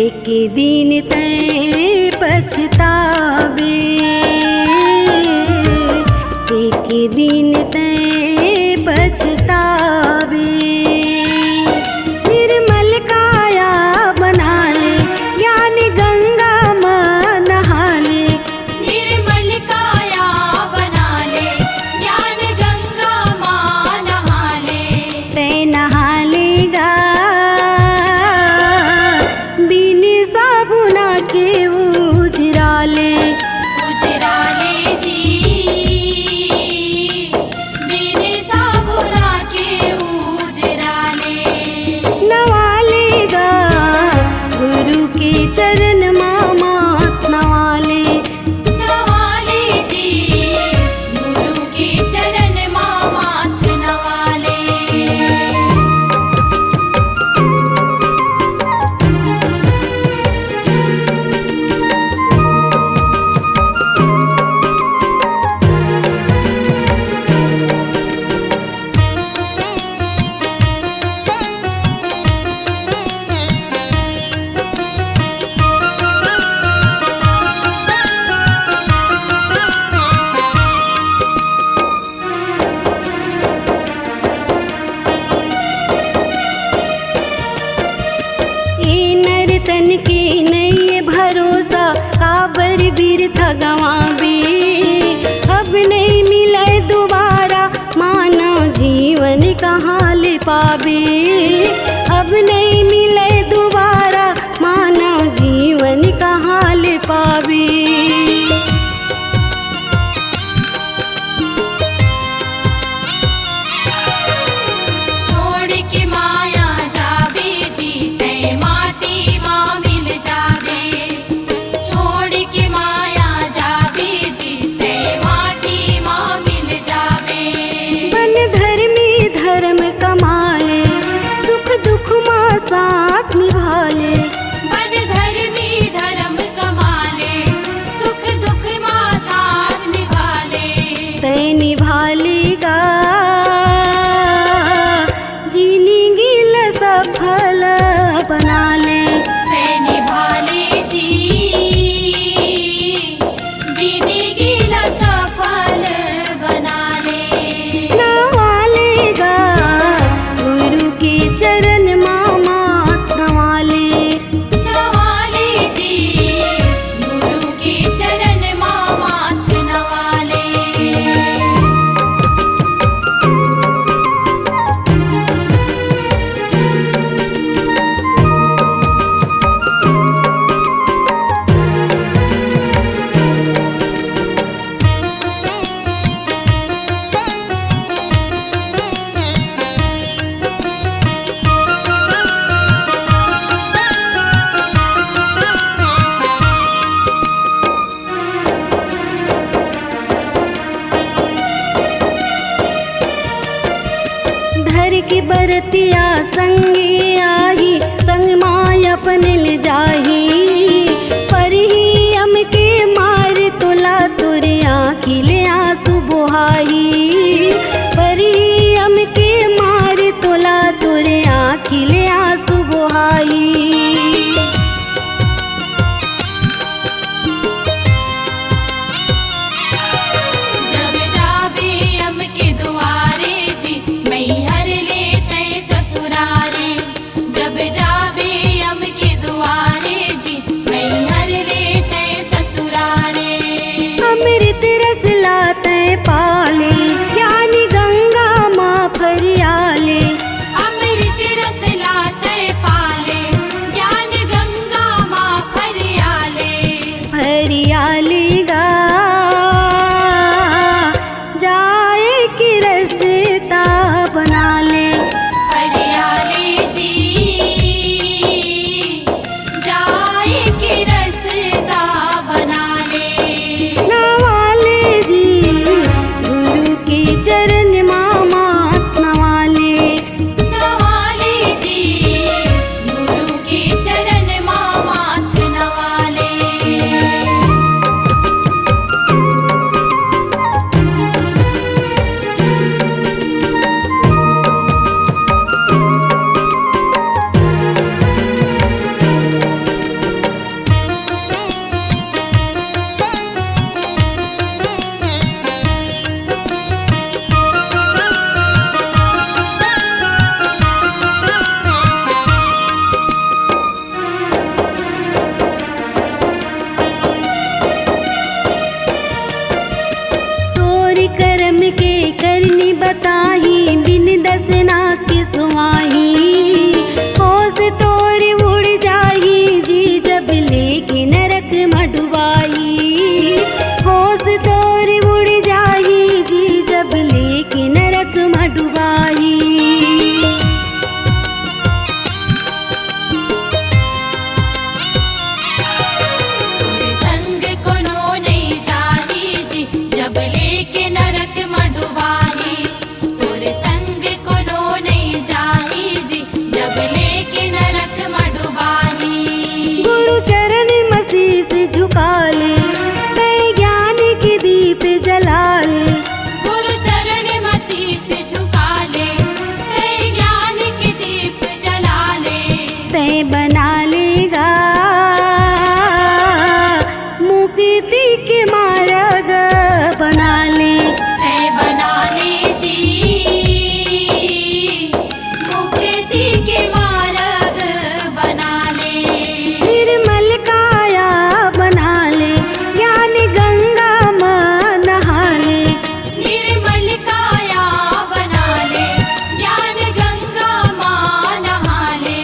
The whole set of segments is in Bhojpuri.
एक दिन तै पछतावे, एक दिन तै पछतावे। निर्मल काया बना ले, ज्ञान गंगा मां नहा ले। निर्मल काया बना ले, ज्ञान गंगा मां नहा ले। तै नहा लेगा बिन साबुना के उजराले। उजराले जी बिन साबुना के उजराले। नवालेगा गुरु के चरण मामा नवाले। नवाले जी गुरु के चरण माथ नवाले। तन के नहीं भरोसा काबर बिरथा गवावे। अब नहीं मिले दोबारा मानव जीवन कहाँ ले पावे। अब नहीं मिले दोबारा मानव जीवन कहाँ ले पावे। छोड़ के माया जावे जी तै माटी मां मिल जावे। छोड़ के माया जावे जी तै माटी मां मिल जावे। बन धर्मी धर्म कमाले, सुख दुख माँ साथ निभाले। बन धर्मी धर्म कमाले, सुख दुख मां साथ निभाले। तै निभालेगा जिंदगी ल सफल बना ले। तै निभाले जी जिंदगी ला सफल बना ले। नवालेगा गुरु के चरण मामा नवाले। नवाले जी गुरु के चरण माथ नवाले। धर की बरतिया संगे आही, संग माय अपन ले जाही। पर ही हम के मार तोला तुरे आँखी ले आंसू बोहाही। पर ही हम के मार तोला तुरे आँखी ले आंसू बोहाही। जब जावे हम के दुआरे जी मैहर ले तै ससुरारे। जब जावे हम के दुआरे जी मैहर ले तै ससुरारे। अमृत रस लाते पाले, यानी गंगा माँ फरियाले। अमृत रस लाते पाले, डुबाही। तुर संग कोनो नहीं जाही जी जब लेके नरक में डुबाही। तुर संग कोनो नहीं जाही जी जब लेके नरक में डुबाही। गुरु चरण मसीस झुका ले, तै ज्ञान के दीप जला ले। गुरु चरण मसीस झुका ले, तै ज्ञान के दीप जला ले। तै बना लेगा मुक्ति के मार्ग बना ले। तै बना ले जी मुक्ति के मार्ग बना ले। निर्मल काया बना ले, ज्ञान गंगा में नहा ले। निर्मल काया बना ले, ज्ञान गंगा मां नहा ले।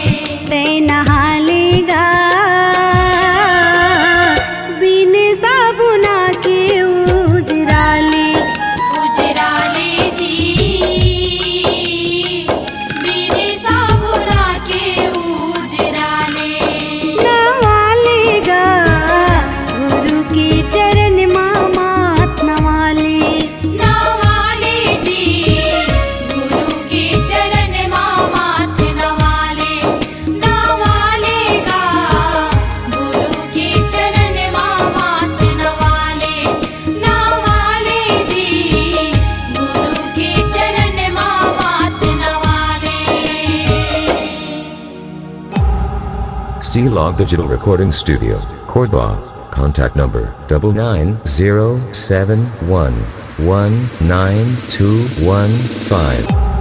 तै नहा लेगा बिन साबुना के उजरा ले। उजरा ले जी बिन साबुना के उजरा ले। नवा लेगा गुरु के चरण मात नवा ले। नवा ले जी गुरु के चरण माथ नवा ले। नवा लेगा गुरु के चरण माथ नवा ले। नवा ले जी गुरु के चरण माथ नवा ले। C-Log Digital Recording Studio, Cordoba. Contact number 99071192115.